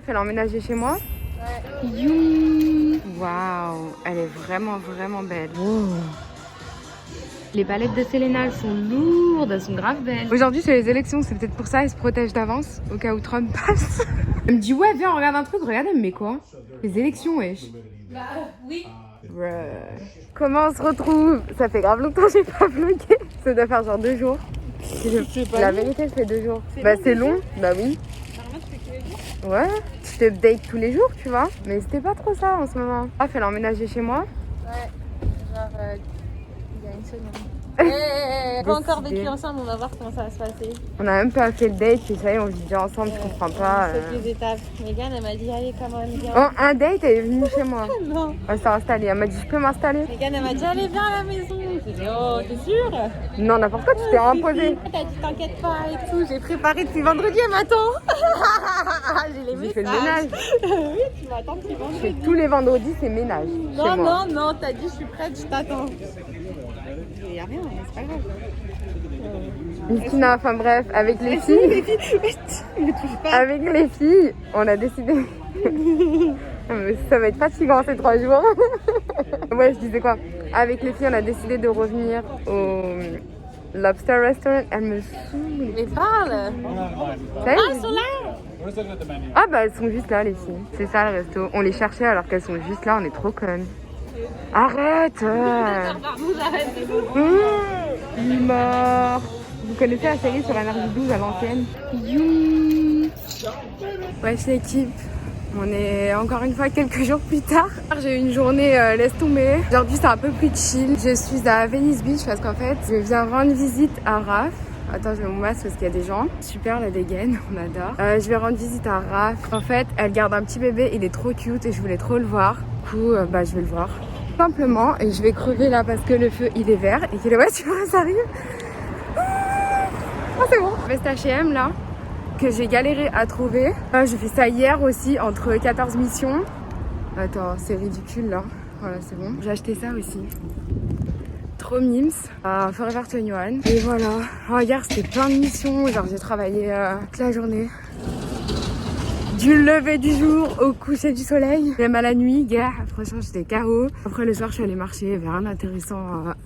Elle a emménagé chez moi. Ouais. You. Waouh, elle est vraiment belle. Wow. Les palettes de Selena, elles sont lourdes, elles sont grave belles. Aujourd'hui c'est les élections, c'est peut-être pour ça, elle se protège d'avance au cas où Trump passe. Elle me dit ouais viens on regarde un truc, regarde elle me met quoi? Les élections wesh. Bah oui. Comment on se retrouve? Ça fait grave longtemps que j'ai pas vlogué. Ça doit faire genre 2 jours. La vérité ça fait 2 jours. Bah c'est long, bah oui. Normalement tu fais tous les jours. Ouais, je te update tous les jours tu vois. Mais c'était pas trop ça en ce moment. Elle a emménagé chez moi. Ouais, genre il y a une semaine. Pas encore vécu ensemble, on va voir comment ça va se passer. On a même pas fait le date et ça y est on vit déjà ensemble, je comprends pas. On saute les étapes. Megan elle m'a dit allez comment elle vient. Oh, un date elle est venue chez moi. Non. Elle s'est installée, elle m'a dit je peux m'installer. Megan elle m'a dit allez viens à la maison. J'ai dit oh t'es sûre? Non n'importe quoi, tu t'es imposé. T'as dit t'inquiète pas et tout, j'ai préparé depuis vendredi elle m'attend. J'ai les J'ai fait le messages. ménage. Oui tu m'attends depuis vendredi. Tous les vendredis c'est ménage. chez Non, moi. non, t'as dit je suis prête, je t'attends. Il y a rien, c'est pas grave. Christina, enfin bref, avec les filles. Ne touche pas. Avec les filles, on a décidé. Mais ça va être fatigant ces 3 jours. Ouais, je disais quoi? Avec les filles, on a décidé de revenir au Lobster Restaurant. Elle me saoule. Mais parle. Ça y est, Ils sont là. Ah bah elles sont juste là les filles. C'est ça le resto. On les cherchait alors qu'elles sont juste là, on est trop connes. Arrête Pardon, j'arrête. Il est mort. Vous connaissez la série sur NRJ12 à l'ancienne? You. Ouais, c'est l'équipe. On est encore une fois quelques jours plus tard. J'ai eu une journée laisse tomber. Aujourd'hui c'est un peu plus chill. Je suis à Venice Beach parce qu'en fait je viens rendre visite à Raph. Attends, je mets mon masque parce qu'il y a des gens. Super la dégaine, on adore. Je vais rendre visite à Raph. En fait, elle garde un petit bébé, il est trop cute et je voulais trop le voir. Du coup, je vais le voir. Simplement, et je vais crever là parce que le feu il est vert et que les voitures arrivent. Oh, c'est bon. Veste H&M là, que j'ai galéré à trouver. J'ai fait ça hier aussi, entre 14 missions. Attends, c'est ridicule là. Voilà, c'est bon. J'ai acheté ça aussi. Trop mimes à Forever 21. Et voilà. Oh, hier c'était plein de missions. Genre j'ai travaillé toute la journée. Du lever du jour au coucher du soleil. Même à la nuit, gars. Franchement, j'étais KO. Après le soir, je suis allée marcher. Il n'y avait rien d'intéressant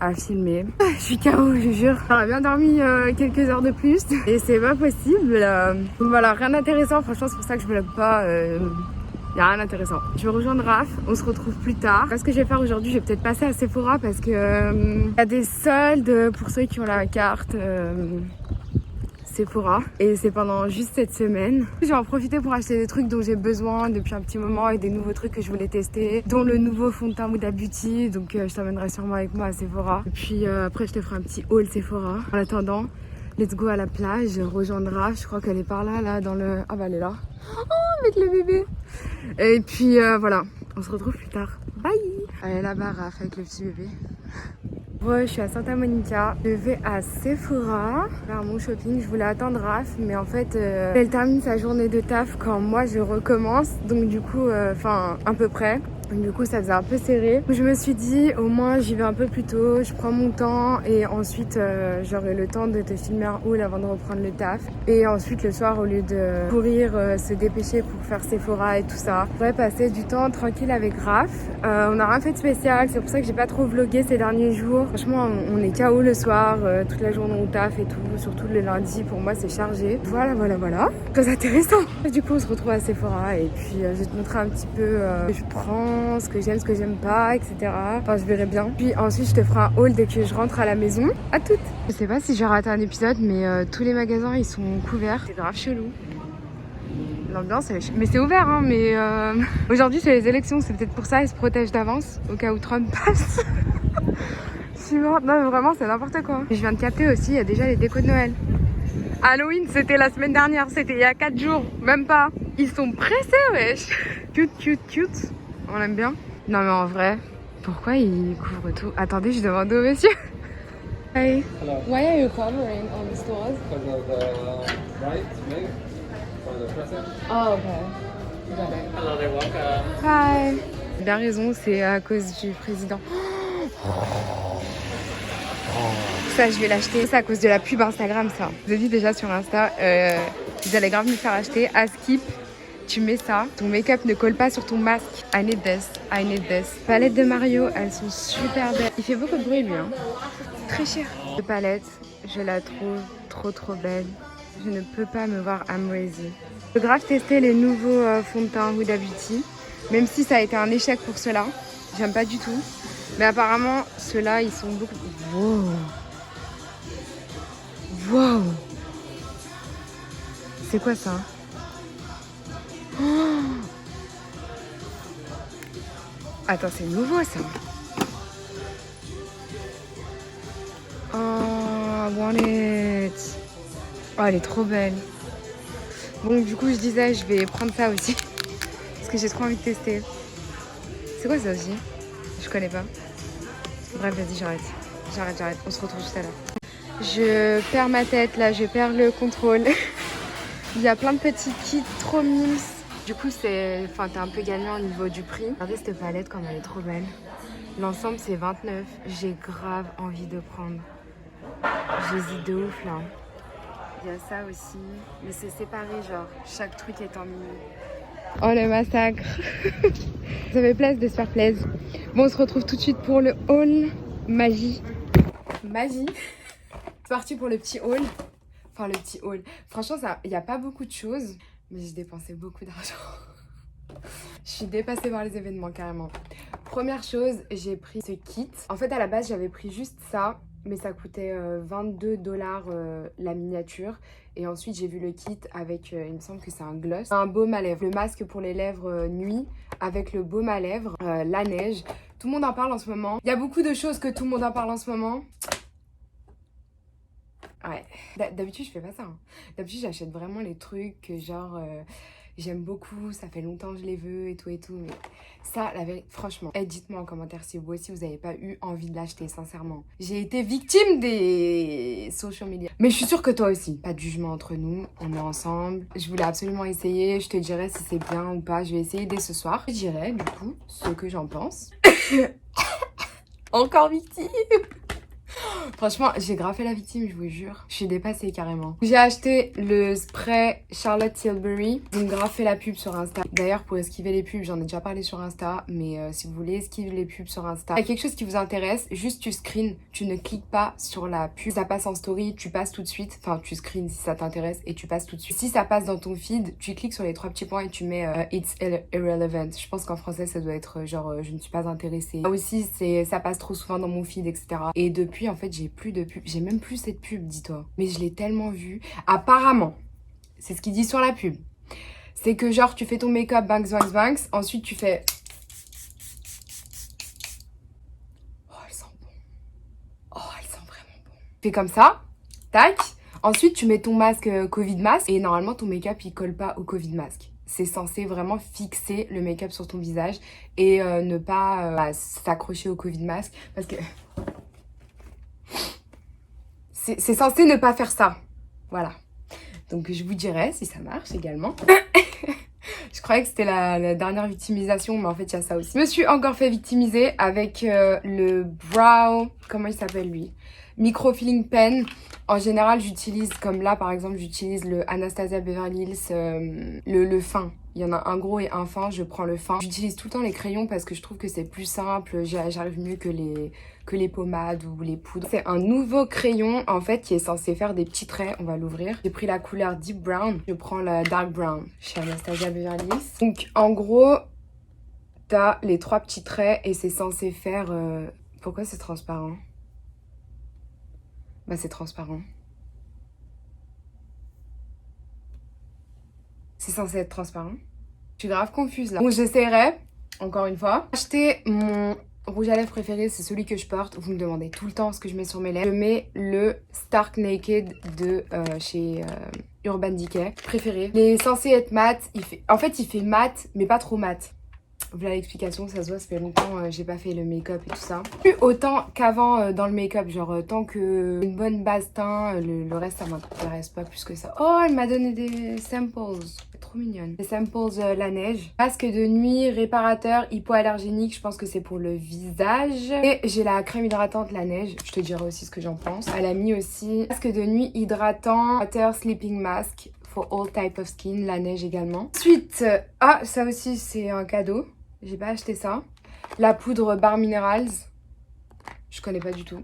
à filmer. Je suis KO, je jure. J'aurais bien dormi quelques heures de plus. Et c'est pas possible. Voilà, rien d'intéressant. Franchement, c'est pour ça que je vlog pas. Y a rien d'intéressant. Je vais rejoindre Raph, on se retrouve plus tard. Ce que je vais faire aujourd'hui, je vais peut-être passer à Sephora parce que y a des soldes pour ceux qui ont la carte Sephora. Et c'est pendant juste cette semaine. Je vais en profiter pour acheter des trucs dont j'ai besoin depuis un petit moment et des nouveaux trucs que je voulais tester, dont le nouveau fond de teint Huda Beauty. Donc je t'emmènerai sûrement avec moi à Sephora. Et puis après, je te ferai un petit haul Sephora. En attendant, let's go à la plage, rejoindre Raph. Je crois qu'elle est par là, là, dans le... Ah bah elle est là. Oh, avec le bébé. Et puis voilà, on se retrouve plus tard. Bye. Elle est là-bas, Raph, avec le petit bébé. Ouais, je suis à Santa Monica. Je vais à Sephora faire mon shopping. Je voulais attendre Raph, mais en fait, elle termine sa journée de taf quand moi je recommence. Donc du coup, à peu près. Du coup, ça faisait un peu serré. Je me suis dit, au moins, j'y vais un peu plus tôt. Je prends mon temps et ensuite, j'aurai le temps de te filmer un haul avant de reprendre le taf. Et ensuite, le soir, au lieu de courir, se dépêcher pour faire Sephora et tout ça, je pourrais passer du temps tranquille avec Raph. On n'a rien fait de spécial. C'est pour ça que j'ai pas trop vlogué ces derniers jours. Franchement, on est KO le soir, toute la journée au taf et tout. Surtout le lundi, pour moi, c'est chargé. Voilà. Très intéressant. Du coup, on se retrouve à Sephora et puis je vais te montrer un petit peu ce que je prends, ce que j'aime pas, etc. Enfin, je verrai bien. Puis ensuite, je te ferai un haul dès que je rentre à la maison. À toutes. Je sais pas si j'ai raté un épisode, mais tous les magasins, ils sont couverts. C'est grave chelou. L'ambiance, mais c'est ouvert, hein, mais aujourd'hui, c'est les élections. C'est peut-être pour ça, ils se protègent d'avance, au cas où Trump passe. Je suis morte. Non, mais vraiment, c'est n'importe quoi. Je viens de capter aussi, il y a déjà les décos de Noël. Halloween, c'était la semaine dernière, c'était il y a 4 jours, même pas. Ils sont pressés, wesh. Cute. On aime bien. Non mais en vrai, pourquoi ils couvrent tout? Attendez, je demande au monsieur. Hey. Hello. Why are you covering all the stores? Because of the right wing for the president. Oh, okay. Got it. Hello there, welcome. Hi. Bien raison, c'est à cause du président. Ça, je vais l'acheter. C'est à cause de la pub Instagram, ça. Je vous ai dit déjà sur Insta, ils allaient grave me faire acheter à Skip. Tu mets ça, ton make-up ne colle pas sur ton masque. I need this, I need this. Palettes de Mario, elles sont super belles. Il fait beaucoup de bruit lui, hein. Très cher. Cette palette, je la trouve trop belle. Je ne peux pas me voir amoureuse. Je veux grave tester les nouveaux fonds de teint Huda Beauty. Même si ça a été un échec pour ceux-là. J'aime pas du tout. Mais apparemment, ceux-là, ils sont beaucoup... Wow. Wow. C'est quoi ça? Oh. Attends, c'est nouveau ça. Oh, I want it. Oh, elle est trop belle. Bon, du coup, je disais, je vais prendre ça aussi. Parce que j'ai trop envie de tester. C'est quoi ça aussi? Je connais pas. Bref, vas-y, j'arrête. J'arrête. On se retrouve tout à l'heure. Je perds ma tête, là. Je perds le contrôle. Il y a plein de petits kits trop mimes. Du coup, t'es un peu gagnant au niveau du prix. Regardez cette palette comme elle est trop belle. L'ensemble, c'est 29. J'ai grave envie de prendre. J'hésite de ouf, là. Il y a ça aussi. Mais c'est séparé, genre. Chaque truc est en mini. Oh, le massacre. Ça fait plaisir de se faire plaisir. Bon, on se retrouve tout de suite pour le haul. Magie. C'est parti pour le petit haul. Enfin, le petit haul. Franchement, il n'y a pas beaucoup de choses. Mais j'ai dépensé beaucoup d'argent. Je suis dépassée par les événements, carrément. Première chose, j'ai pris ce kit. En fait, à la base, j'avais pris juste ça. Mais ça coûtait 22 $ la miniature. Et ensuite, j'ai vu le kit avec, il me semble que c'est un gloss. Un baume à lèvres. Le masque pour les lèvres nuit avec le baume à lèvres. La neige. Tout le monde en parle en ce moment. Il y a beaucoup de choses que tout le monde en parle en ce moment. Ouais. D'habitude, je fais pas ça. Hein. D'habitude, j'achète vraiment les trucs que genre... j'aime beaucoup, ça fait longtemps que je les veux et tout. Mais ça, franchement, dites-moi en commentaire si vous aussi, vous n'avez pas eu envie de l'acheter, sincèrement. J'ai été victime des social media. Mais je suis sûre que toi aussi. Pas de jugement entre nous, on est ensemble. Je voulais absolument essayer, je te dirai si c'est bien ou pas. Je vais essayer dès ce soir. Je dirai, du coup, ce que j'en pense. Encore victime. Franchement, j'ai grave fait la victime, je vous jure. Je suis dépassée carrément. J'ai acheté le spray Charlotte Tilbury. Ils ont grave fait la pub sur Insta. D'ailleurs, pour esquiver les pubs, j'en ai déjà parlé sur Insta. Mais si vous voulez esquiver les pubs sur Insta, il y a quelque chose qui vous intéresse, juste tu screens. Tu ne cliques pas sur la pub. Ça passe en story, tu passes tout de suite. Enfin, tu screens si ça t'intéresse et tu passes tout de suite. Si ça passe dans ton feed, tu cliques sur les 3 petits points et tu mets It's irrelevant. Je pense qu'en français, ça doit être genre je ne suis pas intéressée. Là aussi, ça passe trop souvent dans mon feed, etc. Et depuis, en fait, j'ai plus de pub. J'ai même plus cette pub, dis-toi. Mais je l'ai tellement vue. Apparemment, c'est ce qu'il dit sur la pub. C'est que genre, tu fais ton make-up, banks. Ensuite, tu fais... Oh, elle sent bon. Oh, elle sent vraiment bon. Tu fais comme ça. Tac. Ensuite, tu mets ton masque Covid masque. Et normalement, ton make-up, il colle pas au Covid masque. C'est censé vraiment fixer le make-up sur ton visage. Et ne pas s'accrocher au Covid masque. Parce que... C'est censé ne pas faire ça. Voilà. Donc, je vous dirai si ça marche également. Je croyais que c'était la dernière victimisation, mais en fait, il y a ça aussi. Je me suis encore fait victimiser avec le brow... Comment il s'appelle, lui? Microfilling pen. En général, j'utilise, comme là, par exemple, j'utilise le Anastasia Beverly Hills, le fin. Il y en a un gros et un fin, je prends le fin. J'utilise tout le temps les crayons parce que je trouve que c'est plus simple. J'arrive mieux que les pommades ou les poudres. C'est un nouveau crayon, en fait, qui est censé faire des petits traits. On va l'ouvrir. J'ai pris la couleur Deep Brown. Je prends la Dark Brown chez Anastasia Beverly Hills. Donc, en gros, t'as les 3 petits traits et c'est censé faire... Pourquoi c'est transparent? Bah, c'est transparent. C'est censé être transparent. Je suis grave confuse là. Donc j'essaierai, encore une fois. Acheter mon rouge à lèvres préféré, c'est celui que je porte. Vous me demandez tout le temps ce que je mets sur mes lèvres. Je mets le Stark Naked de chez Urban Decay. Préféré. Il est censé être mat. En fait, il fait mat, mais pas trop mat. Voilà l'explication, ça se voit, ça fait longtemps j'ai pas fait le make-up et tout ça. Plus autant qu'avant dans le make-up, genre tant que une bonne base teint, le reste ça m'intéresse pas plus que ça. Oh, elle m'a donné des samples, c'est trop mignonne. Des samples la neige. Masque de nuit, réparateur, hypoallergénique, je pense que c'est pour le visage. Et j'ai la crème hydratante la neige, je te dirai aussi ce que j'en pense. Elle a mis aussi masque de nuit hydratant, water sleeping mask. For all type of skin, la neige également. Ensuite, ah, ça aussi c'est un cadeau. J'ai pas acheté ça. La poudre Bar Minerals. Je connais pas du tout.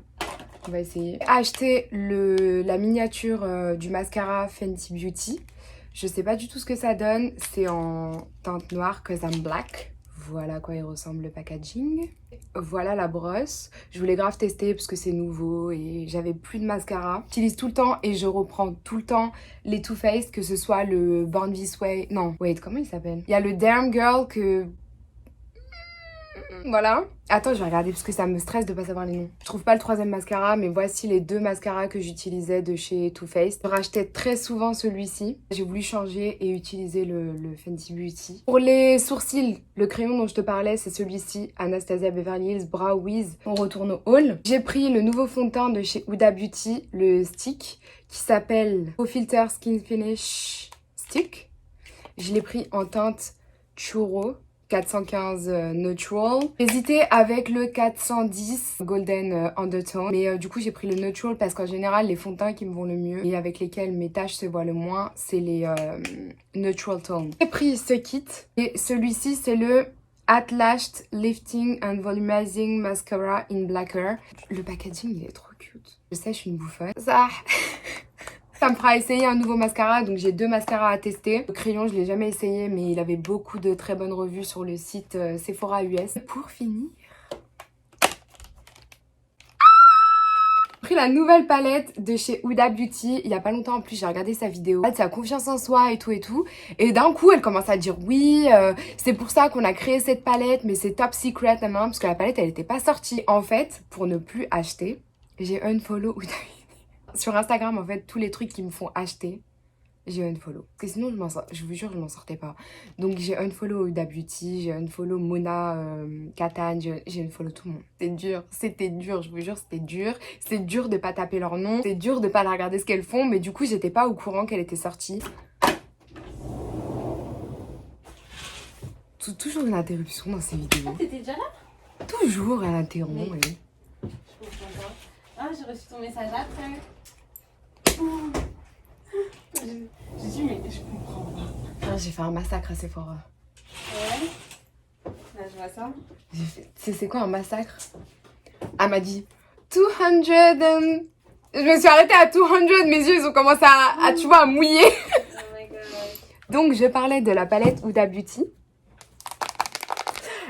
On va essayer. J'ai acheté la miniature du mascara Fenty Beauty. Je sais pas du tout ce que ça donne. C'est en teinte noire, cause I'm black. Voilà à quoi il ressemble le packaging. Voilà la brosse. Je voulais grave tester parce que c'est nouveau et j'avais plus de mascara. J'utilise tout le temps et je reprends tout le temps les Too Faced, que ce soit le Born This Way. Non, wait, comment il s'appelle? Il y a le Derm Girl que... Voilà. Attends, je vais regarder parce que ça me stresse de pas savoir les noms. Je trouve pas le troisième mascara, mais voici les 2 mascaras que j'utilisais de chez Too Faced. Je rachetais très souvent celui-ci. J'ai voulu changer et utiliser le Fenty Beauty. Pour les sourcils, le crayon dont je te parlais, c'est celui-ci, Anastasia Beverly Hills Brow Wiz. On retourne au haul. J'ai pris le nouveau fond de teint de chez Huda Beauty, le stick, qui s'appelle Faux Filter Skin Finish Stick. Je l'ai pris en teinte Churro. 415 Neutral. J'hésitais avec le 410 Golden Undertone. Mais du coup, j'ai pris le Neutral parce qu'en général, les fonds de teint qui me vont le mieux et avec lesquels mes taches se voient le moins, c'est les Neutral Tone. J'ai pris ce kit et celui-ci, c'est le At Lashed Lifting and Volumizing Mascara in Blacker. Le packaging, il est trop cute. Je sais, je suis une bouffonne. Ça me fera essayer un nouveau mascara, donc j'ai 2 mascaras à tester. Le crayon, je l'ai jamais essayé, mais il avait beaucoup de très bonnes revues sur le site Sephora US. Pour finir, j'ai pris la nouvelle palette de chez Huda Beauty. Il y a pas longtemps en plus, j'ai regardé sa vidéo. Elle a confiance en soi et tout et tout. Et d'un coup, elle commence à dire oui, c'est pour ça qu'on a créé cette palette, mais c'est top secret, parce que la palette, elle était pas sortie. En fait, pour ne plus acheter, j'ai unfollow Huda Beauty. Sur Instagram, en fait, tous les trucs qui me font acheter, j'ai unfollow. Parce que sinon, je vous jure, je m'en sortais pas. Donc, j'ai unfollow Huda Beauty, j'ai unfollow Mona Katane, j'ai unfollow tout le monde. C'était dur, je vous jure, c'était dur. C'est dur de pas taper leur nom, c'est dur de pas la regarder ce qu'elles font, mais du coup, j'étais pas au courant qu'elle était sortie. Toujours une interruption dans ces vidéos. Ah, t'étais déjà là? Toujours, elle interrompt. Mais... oui. Je comprends pas. Ah, j'ai reçu ton message après. J'ai dit, mais je comprends pas. J'ai fait un massacre à Sephora. Ouais. Là, je vois ça. C'est quoi un massacre? Elle m'a dit 200 Je me suis arrêtée à 200, mes yeux ils ont commencé à tu vois, à mouiller. Oh my god. Donc je parlais de la palette Huda Beauty.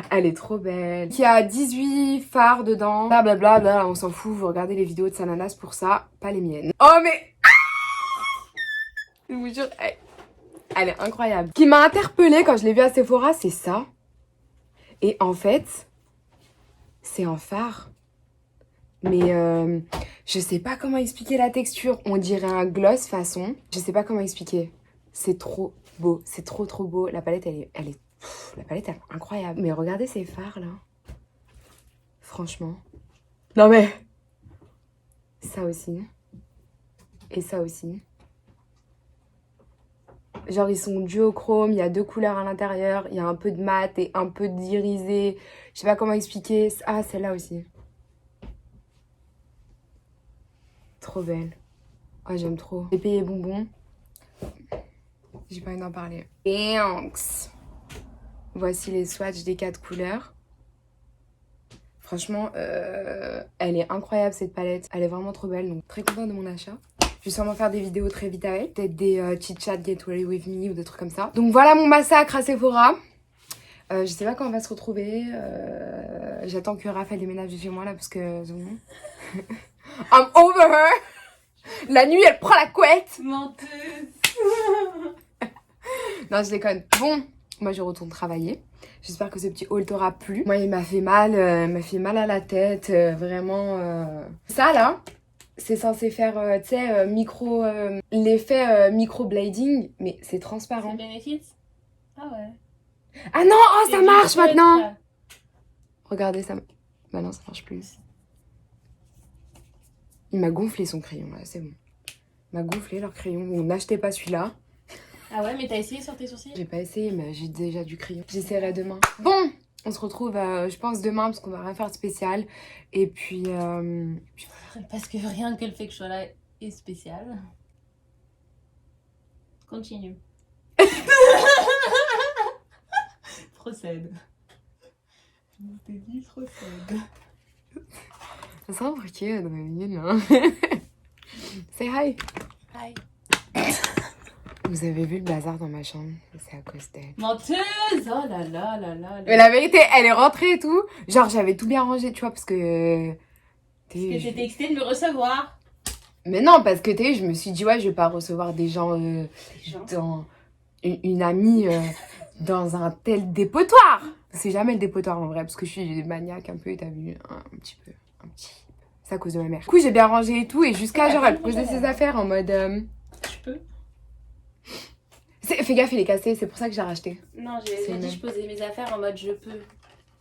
Elle est trop belle. Il y a 18 fards dedans. Blablabla, bla, on s'en fout. Vous regardez les vidéos de Sananas pour ça, pas les miennes. Oh mais... Je vous jure, elle est incroyable. Ce qui m'a interpellée quand je l'ai vue à Sephora, c'est ça. Et en fait, c'est un fard. Mais je sais pas comment expliquer la texture. On dirait un gloss façon. Je sais pas comment expliquer. C'est trop beau. C'est trop beau. La palette, la palette, elle est incroyable. Mais regardez ces fards là. Franchement. Non mais. Ça aussi. Et ça aussi. Genre ils sont duochrome, il y a 2 couleurs à l'intérieur, il y a un peu de mat et un peu d'irisé. Je sais pas comment expliquer. Ah, celle-là aussi. Trop belle. Oh, j'aime trop. J'ai payé bonbons. J'ai pas envie d'en parler. Thanks. Voici les swatchs des 4 couleurs. Franchement, elle est incroyable cette palette. Elle est vraiment trop belle, donc très contente de mon achat. Je vais sûrement faire des vidéos très vite avec. Peut-être des chit-chat, get ready with me ou des trucs comme ça. Donc voilà mon massacre à Sephora. Je sais pas quand on va se retrouver. J'attends que Raphaël déménage de chez moi là parce que... I'm over her. La nuit, elle prend la couette. Menteuse. Non, je déconne. Bon, moi je retourne travailler. J'espère que ce petit haul t'aura plu. Moi, il m'a fait mal à la tête. Vraiment... Ça là... C'est censé faire, tu sais, l'effet microblading, mais c'est transparent. C'est Benefits? Ah ouais. Ah non, oh, ça marche maintenant. Là. Regardez, ça... Bah non, ça marche plus. Il m'a gonflé son crayon, là, c'est bon. Il m'a gonflé leur crayon. Bon, n'achetez pas celui-là. Ah ouais, mais t'as essayé sur tes sourcils? J'ai pas essayé, mais j'ai déjà du crayon. J'essaierai demain. Bon, on se retrouve, je pense, demain, parce qu'on va rien faire de spécial. Et puis voilà. Parce que rien que le fait que je sois là est spécial. Continue. Procède. Je t'ai dit, procède. Ça sent briquet dans ma mine là. Say hi. Hi. Vous avez vu le bazar dans ma chambre? C'est à cause d'elle. Menteuse! Oh là là là là. Mais la vérité, elle est rentrée et tout. Genre, j'avais tout bien rangé, tu vois, parce que. Parce que t'étais excitée de me recevoir. Mais non, parce que je me suis dit, ouais, je vais pas recevoir des gens dans une amie dans un tel dépotoir. C'est jamais le dépotoir en vrai, parce que je suis maniaque un peu, t'as vu, un petit peu. C'est à cause de ma mère. Du coup, j'ai bien rangé et tout, et jusqu'à genre, elle posait ses affaires en mode. Je peux? Fais gaffe, il est cassé, c'est pour ça que j'ai racheté. Non, j'ai dit je posais mes affaires en mode je peux.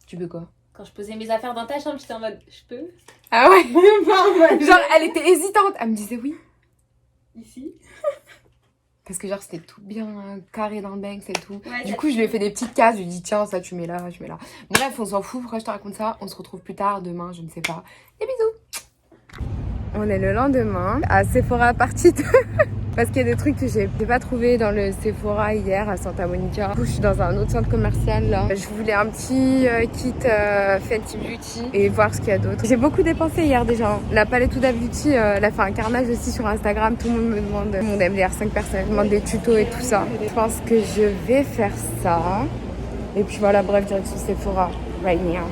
Tu peux quoi? Quand je posais mes affaires dans ta chambre, j'étais en mode je peux. Ah ouais? Genre, elle était hésitante. Elle me disait oui. Ici? Parce que genre, c'était tout bien carré dans le bank, c'est tout. Ouais, du coup, je lui ai fait des petites cases. Je lui ai dit, tiens, ça, tu mets là, je mets là. Bref, on s'en fout. Pourquoi je te raconte ça? On se retrouve plus tard, demain, je ne sais pas. Des bisous. On est le lendemain à Sephora partie 2. Parce qu'il y a des trucs que j'ai pas trouvé dans le Sephora hier à Santa Monica. Du coup, je suis dans un autre centre commercial là. Je voulais un petit kit Fenty Beauty et voir ce qu'il y a d'autre. J'ai beaucoup dépensé hier déjà. La palette Huda Beauty, elle a fait un carnage aussi sur Instagram. Tout le monde me demande, tout le monde aime les R5 personnes, me demande des tutos et tout ça. Je pense que je vais faire ça. Et puis voilà, bref, direction Sephora right now.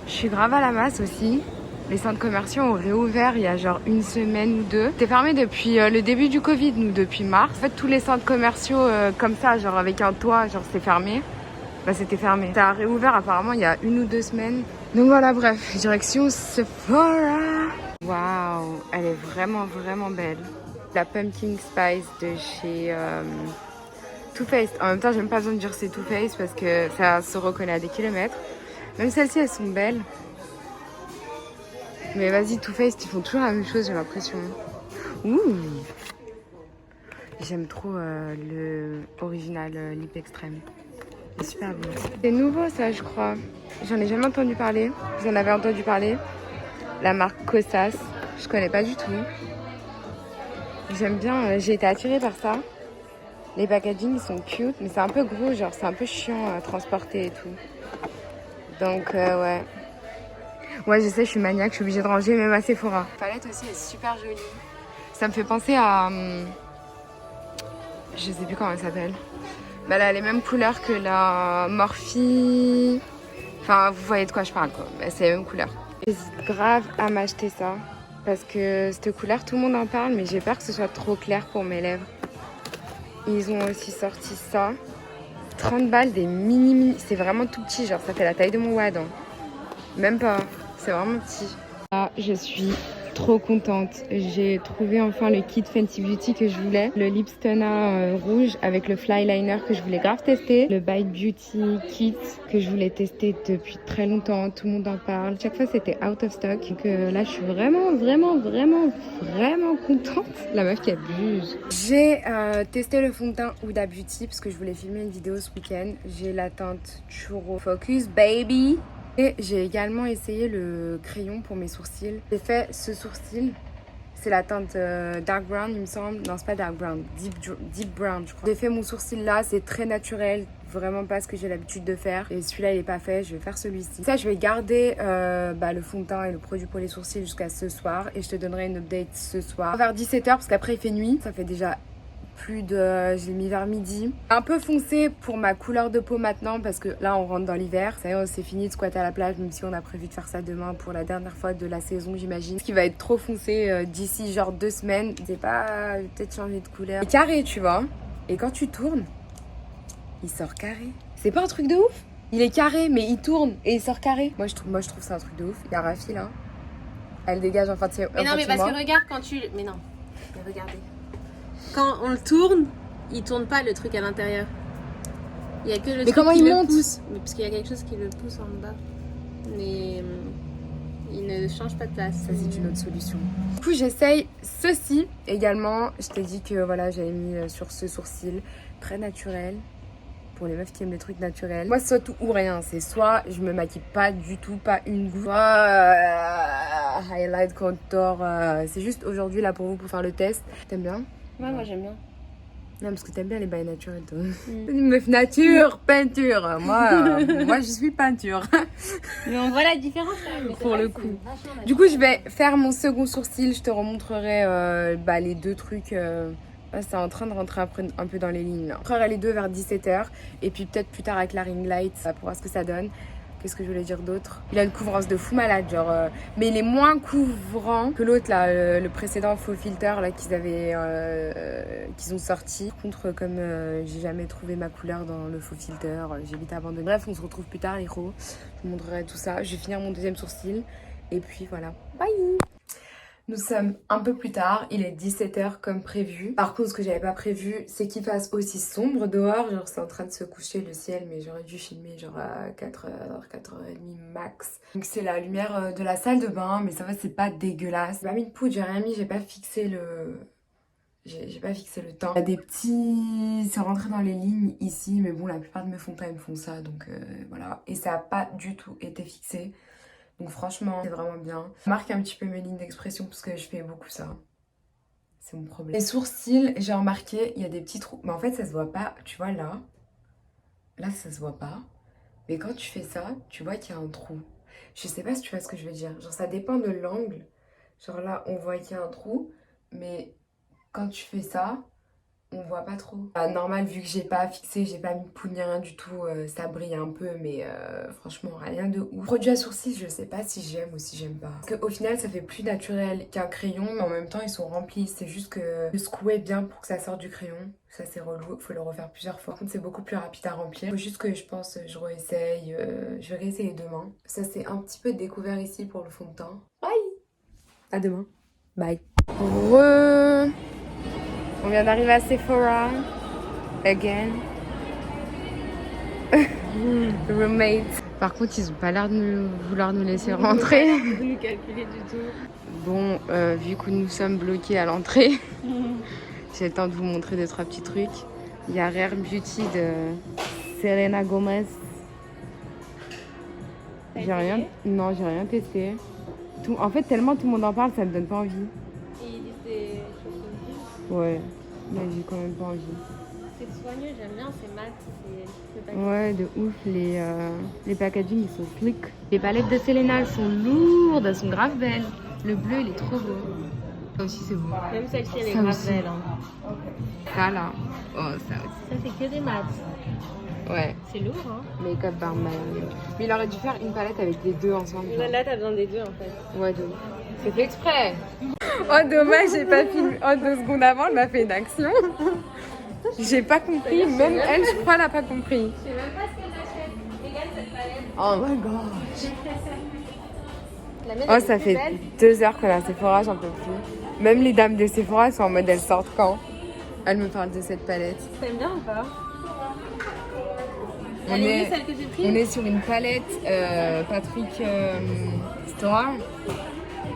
Je suis grave à la masse aussi. Les centres commerciaux ont réouvert il y a genre une semaine ou deux. C'était fermé depuis le début du Covid, nous, depuis mars. En fait, tous les centres commerciaux comme ça, genre avec un toit, genre c'était fermé. Bah, c'était fermé. Ça a réouvert apparemment il y a 1 ou 2 semaines. Donc voilà, bref, direction Sephora. Waouh, elle est vraiment, vraiment belle. La Pumpkin Spice de chez Too Faced. En même temps, j'ai même pas besoin de dire c'est Too Faced parce que ça se reconnaît à des kilomètres. Même celles-ci, elles sont belles. Mais vas-y, Too Faced, ils font toujours la même chose, j'ai l'impression. Ouh. J'aime trop le original Lip Extreme. C'est super bien. C'est nouveau ça, je crois. J'en ai jamais entendu parler. Vous en avez entendu parler? La marque Kosas. Je connais pas du tout. J'aime bien, j'ai été attirée par ça. Les packaging, ils sont cute, mais c'est un peu gros, genre c'est un peu chiant à transporter et tout. Donc ouais. Ouais, je sais, je suis maniaque, je suis obligée de ranger même à Sephora. La palette aussi est super jolie. Ça me fait penser à... je sais plus comment elle s'appelle. Bah, elle a les mêmes couleurs que la Morphe. Enfin, vous voyez de quoi je parle, quoi. Bah, c'est les mêmes couleurs. J'hésite grave à m'acheter ça. Parce que cette couleur, tout le monde en parle, mais j'ai peur que ce soit trop clair pour mes lèvres. Ils ont aussi sorti ça. 30 balles, des mini. C'est vraiment tout petit, genre ça fait la taille de mon wad. Hein. Même pas. C'est vraiment petit. Là, je suis trop contente. J'ai trouvé enfin le kit Fenty Beauty que je voulais. Le Lip Stunner rouge avec le Fly Liner que je voulais grave tester. Le Bite Beauty Kit que je voulais tester depuis très longtemps. Tout le monde en parle. Chaque fois, c'était out of stock. Donc là, je suis vraiment contente. La meuf qui abuse. J'ai testé le fond de teint Huda Beauty parce que je voulais filmer une vidéo ce week-end. J'ai la teinte Churro Focus Baby. Et j'ai également essayé le crayon pour mes sourcils. J'ai fait ce sourcil. C'est la teinte dark brown, il me semble. Non, c'est pas dark brown, deep brown, je crois. J'ai fait mon sourcil là, c'est très naturel. Vraiment pas ce que j'ai l'habitude de faire. Et celui-là, il est pas fait. Je vais faire celui-ci. Ça, je vais garder le fond de teint et le produit pour les sourcils jusqu'à ce soir. Et je te donnerai une update ce soir. Vers 17h, parce qu'après, il fait nuit. Ça fait déjà... je l'ai mis vers midi. Un peu foncé pour ma couleur de peau maintenant parce que là on rentre dans l'hiver. Ça y est, c'est fini de squatter à la plage, même si on a prévu de faire ça demain pour la dernière fois de la saison, j'imagine. Ce qui va être trop foncé d'ici genre 2 semaines. Je sais pas, je vais peut-être changer de couleur. Il est carré, tu vois. Et quand tu tournes, il sort carré. C'est pas un truc de ouf? Il est carré, mais il tourne et il sort carré. Moi je trouve ça un truc de ouf. Il y a Rafi là. Elle dégage en fin de mois. Mais non, mais parce que regarde quand tu... Mais non, mais regardez. Quand on le tourne, il tourne pas le truc à l'intérieur. Il y a que le truc qui le pousse. Mais parce qu'il y a quelque chose qui le pousse en bas. Mais il ne change pas de place. Ça, c'est une autre solution. Du coup, j'essaye ceci également. Je t'ai dit que voilà, j'avais mis sur ce sourcil très naturel. Pour les meufs qui aiment les trucs naturels. Moi, c'est soit tout ou rien. C'est soit je me maquille pas du tout, pas une goutte. Highlight, contour. C'est juste aujourd'hui là pour vous pour faire le test. T'aimes bien? Ouais, moi j'aime bien. Non, parce que t'aimes bien les bails naturels, toi. Une meuf nature, peinture. Moi, je suis peinture. Mais on voit la différence là. Pour le coup. Du coup, je vais faire mon second sourcil. Je te remontrerai les deux trucs. Là, c'est en train de rentrer après un peu dans les lignes. Là. Je ferai les deux vers 17h. Et puis peut-être plus tard avec la ring light, pour voir ce que ça donne. Qu'est-ce que je voulais dire d'autre? Il a une couvrance de fou malade, genre. Mais il est moins couvrant que l'autre, là, le précédent faux filter là, qu'ils ont sorti. Par contre, comme j'ai jamais trouvé ma couleur dans le faux filter, j'ai vite abandonné. Bref, on se retrouve plus tard, les gros. Je vous montrerai tout ça. Je vais finir mon deuxième sourcil. Et puis voilà. Bye! Nous sommes un peu plus tard, il est 17h comme prévu. Par contre, ce que j'avais pas prévu, c'est qu'il fasse aussi sombre dehors. Genre, c'est en train de se coucher le ciel, mais j'aurais dû filmer genre à 4h, 4h30 max. Donc c'est la lumière de la salle de bain, mais ça va, c'est pas dégueulasse. J'ai pas mis de poudre, j'ai rien mis, j'ai pas fixé le... J'ai pas fixé le temps. Il y a des petits... C'est rentré dans les lignes ici, mais bon, la plupart de mes fonds de teint font ça, donc voilà. Et ça a pas du tout été fixé. Donc franchement, c'est vraiment bien. Je marque un petit peu mes lignes d'expression parce que je fais beaucoup ça. C'est mon problème. Les sourcils, j'ai remarqué, il y a des petits trous. Mais en fait, ça se voit pas. Tu vois là, là ça se voit pas. Mais quand tu fais ça, tu vois qu'il y a un trou. Je sais pas si tu vois ce que je veux dire. Genre ça dépend de l'angle. Genre là, on voit qu'il y a un trou. Mais quand tu fais ça, on voit pas trop. Normal, vu que j'ai pas fixé, j'ai pas mis de poudre ni rien du tout, ça brille un peu, mais franchement rien de ouf. Produit à sourcils, je sais pas si j'aime ou si j'aime pas. Parce qu'au final, ça fait plus naturel qu'un crayon, mais en même temps, ils sont remplis. C'est juste que le secouer bien pour que ça sorte du crayon. Ça, c'est relou, faut le refaire plusieurs fois. Par contre, c'est beaucoup plus rapide à remplir. Faut juste que je pense, je réessaye. Je vais réessayer demain. Ça, c'est un petit peu découvert ici pour le fond de teint. Bye! À demain. Bye. On vient d'arriver à Sephora. Again. Roommate. Par contre, ils ont pas l'air de vouloir nous laisser rentrer. Ils nous calculer du tout. Bon, vu que nous sommes bloqués à l'entrée, j'ai le temps de vous montrer 2-3 petits trucs. Il y a Rare Beauty de Selena Gomez. J'ai rien testé. En fait, tellement tout le monde en parle, ça me donne pas envie. Et ils disent des choses positives. Ouais, mais j'ai quand même pas envie. C'est soigneux, j'aime bien, c'est mat. Ouais, de ouf, les packaging ils sont slick. Les palettes de Selena elles sont lourdes, elles sont grave belles. Le bleu il est trop beau. Ça aussi c'est beau. Même celle-ci elle est Ça grave aussi. belle. Hein. Ça là, oh ça aussi. Ça c'est que des mats. Ouais. C'est lourd hein. Make-up by Mario. Mais il aurait dû faire une palette avec les deux ensemble. Là t'as besoin des deux en fait. Ouais, de ouf. C'est fait exprès. Oh dommage, j'ai pas filmé. Oh 2 secondes avant, elle m'a fait une action. J'ai pas compris, même elle, je crois, elle a pas compris. Je sais même pas ce qu'elle achète. Regarde cette palette. Oh my gosh. La mienne, Oh, elle est ça plus fait belle. 2 heures qu'on est à Sephora, j'en peux plus. Même les dames de Sephora sont en mode elles sortent quand. Elles me parlent de cette palette. T'aimes bien ou pas? On Elle est est, mieux celle que j'ai prise. on est sur une palette Patrick Star.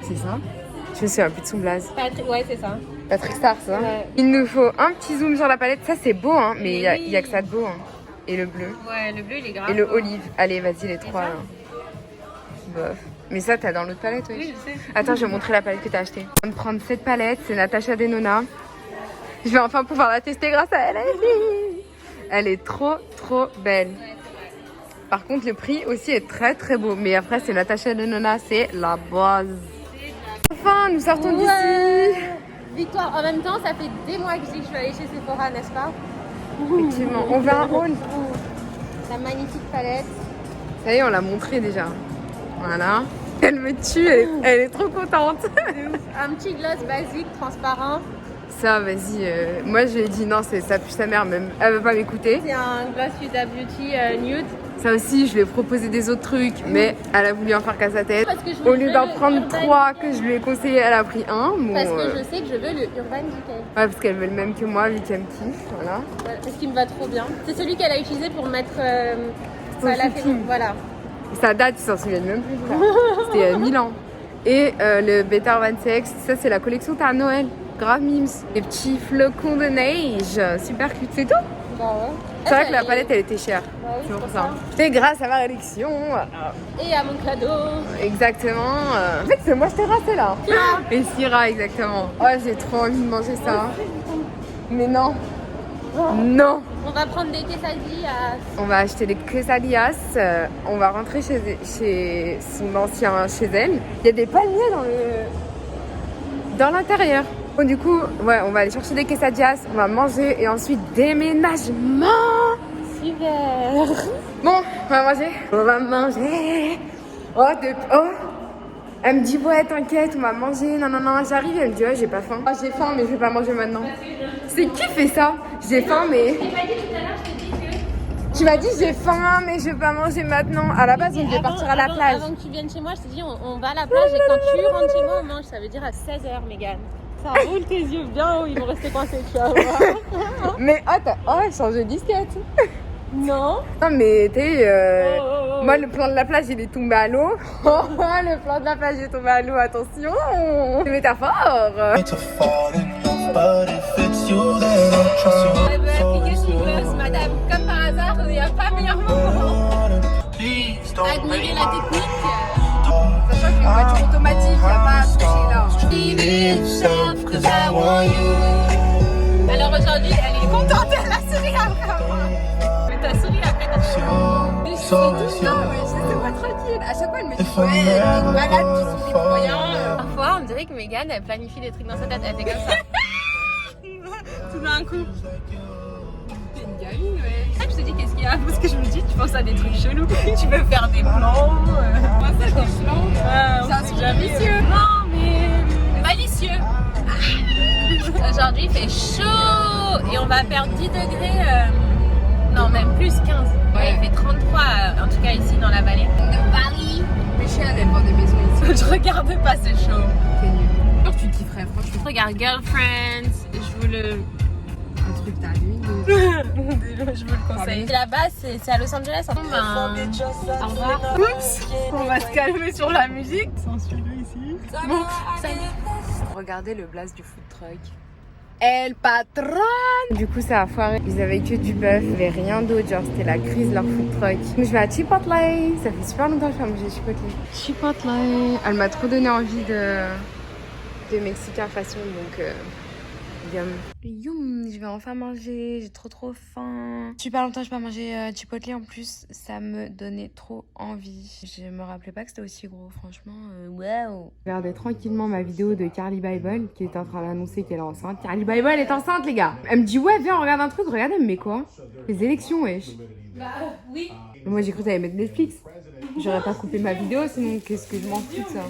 C'est ça? Je me souviens plus de son blaze. Ouais c'est ça. Patrick Star, ça. Ouais. Il nous faut un petit zoom sur la palette. Ça, c'est beau, hein, mais Mais il y a que ça de beau. Hein. Et le bleu. Ouais le bleu il est grave. Et le olive. Allez, vas-y, les 3. ça Là. Bof. Mais ça, t'as dans l'autre palette, oui. Oui je sais. Attends, je vais montrer la palette que t'as achetée. On va prendre cette palette, c'est Natasha Denona. Je vais enfin pouvoir la tester grâce à elle. Elle est trop, trop belle. Par contre, le prix aussi est très, très beau. Mais après, c'est Natasha Denona, c'est la base. Enfin, nous sortons d'ici. Victoire, en même temps, ça fait des mois que je dis que je vais aller chez Sephora, n'est-ce pas? Effectivement, on va un haul. La magnifique palette. Ça y est, on l'a montré déjà. Voilà. Elle me tue, elle est trop contente. Un petit gloss basique, transparent. Ça, vas-y. Moi, je lui ai dit non, ça pue sa mère, même. Elle veut pas m'écouter. C'est un gloss Huda Beauty nude. Ça aussi, je lui ai proposé des autres trucs, mais elle a voulu en faire qu'à sa tête. Parce que je Au veux lieu d'en le prendre Urban 3 que je lui ai conseillé, elle a pris un. Bon, Parce que je sais que je veux le Urban Decay. Ouais, parce qu'elle veut le même que moi, vu qu'elle me kiffe. Voilà. Voilà, parce qu'il me va trop bien. C'est celui qu'elle a utilisé pour mettre. Son elle a fait. shooting. Voilà. Ça date, ils s'en souviennent même plus. C'était il y a 1000 ans. Et le Better Van Sex, ça c'est la collection t'as à Noël. Grave mimes. Les petits flocons de neige. Super cute, c'est tout. Bah ouais. C'est vrai que la palette elle était chère. Bah oui, C'est pour c'est ça. C'est grâce à ma réduction. Et à mon cadeau. Exactement. En fait, c'est moi je t'ai rassé là. Et Syrah, exactement. Oh, j'ai trop envie de manger ça. Mais non. Non. On va prendre des quesadillas. On va acheter des quesadillas. On va rentrer chez son ancien chez elle. Il y a des palmiers dans l'intérieur. Bon, du coup, ouais, on va aller chercher des quesadillas. On va manger et ensuite déménagement. Super. Bon, on va manger. On va manger. Oh. Elle me dit ouais t'inquiète on va manger, non j'arrive, elle me dit ouais j'ai pas faim. Oh, j'ai faim mais je vais pas manger maintenant. C'est qui fait ça? J'ai faim mais... Tu m'as dit j'ai faim mais je vais pas manger maintenant. À la base on devait partir à la plage. Avant que tu viennes chez moi je t'ai dit on va à la plage et quand tu rentres chez moi on mange, ça veut dire à 16h Mégane. Ça roule tes yeux bien ou ils vont rester coincés tu vas voir. Mais t'as changé de disquette. Non. Non mais moi le plan de la plage il est tombé à l'eau. Le plan de la plage est tombé à l'eau, attention. C'est métaphore. Madame, comme par hasard, il n'y a pas meilleur moment. Admirez la technique. Sachant qu'une voiture automatique, il n'y a pas à toucher là. Alors aujourd'hui, elle est contente, elle a souri après moi. Mais t'as souri après ta souri. Mais je suis tout le temps, mais je sais pas tranquille. À chaque fois, elle me dit ouais, elle est malade, tu souris pour rien. Parfois, on dirait que Mégane, elle planifie des trucs dans sa tête, elle fait comme ça. Tout d'un coup. C'est une gamine, ouais. Je te dis qu'est-ce qu'il y a parce que je me dis tu penses à des trucs chelous, tu veux faire des plans. Moi, ça, des plans. C'est un truc vicieux. Non mais malicieux. Aujourd'hui il fait chaud et on va perdre 10 degrés, non même plus 15. Ouais, il fait 33 en tout cas ici dans la vallée. De Paris. Mais chez elle, elle vend des maisons ici. Je regarde pas, c'est chaud. C'est nul. Alors tu kifferais franchement. Regarde Girlfriends, je vous le... Un truc t'as lui. je vous le conseille. Là-bas c'est à Los Angeles. Au revoir. Oups, on va se calmer sur la musique. Censuré ici. Bon, Regardez le blast du food truck. El patron. Du coup ça a foiré. Ils avaient que du bœuf, il n'y avait rien d'autre. Genre c'était la crise leur food truck. Donc je vais à Chipotle. Ça fait super longtemps que je fais manger Chipotle. Elle m'a trop donné envie de mexicain façon donc yum, je vais enfin manger, j'ai trop faim. Super longtemps je n'ai pas mangé Chipotle en plus, ça me donnait trop envie. Je me rappelais pas que c'était aussi gros, franchement, waouh. Regardez tranquillement ma vidéo de Carly Bible qui est en train d'annoncer qu'elle est enceinte. Carly Bible est enceinte les gars. Elle me dit ouais viens on regarde un truc, regarde elle me met quoi? Les élections wesh. Bah oui. Moi j'ai cru que t'allais mettre Netflix. J'aurais pas coupé ma vidéo sinon qu'est-ce que je m'en fous de ça.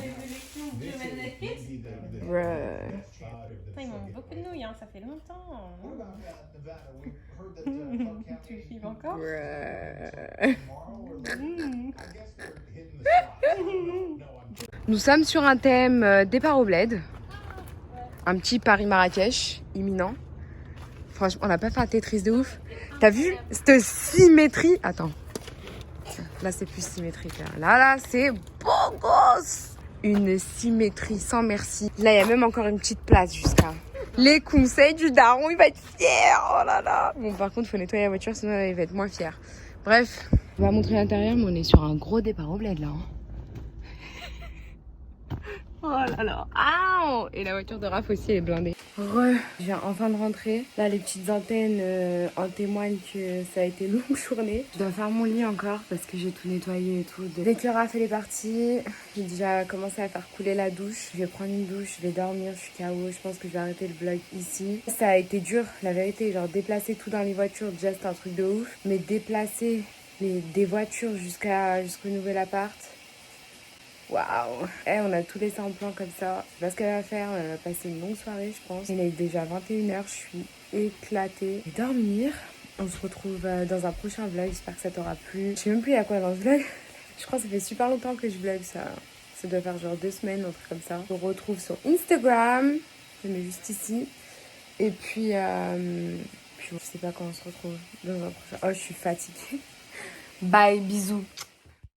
Ils mangent beaucoup de nouilles, hein, ça fait longtemps. Tu kiffes encore? Nous sommes sur un thème départ au bled. Un petit Paris-Marrakech imminent. Franchement, on n'a pas fait un Tetris de ouf. T'as vu cette symétrie? Attends. Là, c'est plus symétrique. Là, c'est beau gosse. Une symétrie sans merci. Là, il y a même encore une petite place jusqu'à... Les conseils du daron, il va être fier. Oh là là. Bon, par contre, il faut nettoyer la voiture, sinon il va être moins fier. Bref, on va montrer l'intérieur, mais on est sur un gros départ au bled, là. Oh là là. Ah. Et la voiture de Raph aussi, elle est blindée. Je viens enfin de rentrer. Là, les petites antennes en témoignent que ça a été une longue journée. Je dois faire mon lit encore parce que j'ai tout nettoyé et tout. Dès que Raph elle est partie, j'ai déjà commencé à faire couler la douche. Je vais prendre une douche, je vais dormir, je suis KO. Je pense que je vais arrêter le vlog ici. Ça a été dur, la vérité. Genre déplacer tout dans les voitures, déjà c'était un truc de ouf. Mais déplacer des voitures jusqu'au nouvel appart. Waouh! On a tout laissé en plan comme ça. Je sais pas ce qu'elle va faire. Elle va passer une longue soirée, je pense. Il est déjà 21h. Je suis éclatée. Et dormir. On se retrouve dans un prochain vlog. J'espère que ça t'aura plu. Je sais même plus il y a quoi dans ce vlog. Je crois que ça fait super longtemps que je vlog ça. Ça doit faire genre 2 semaines, un truc comme ça. Je vous retrouve sur Instagram. Je mets juste ici. Et puis je sais pas quand on se retrouve dans un prochain. Oh, je suis fatiguée. Bye, bisous.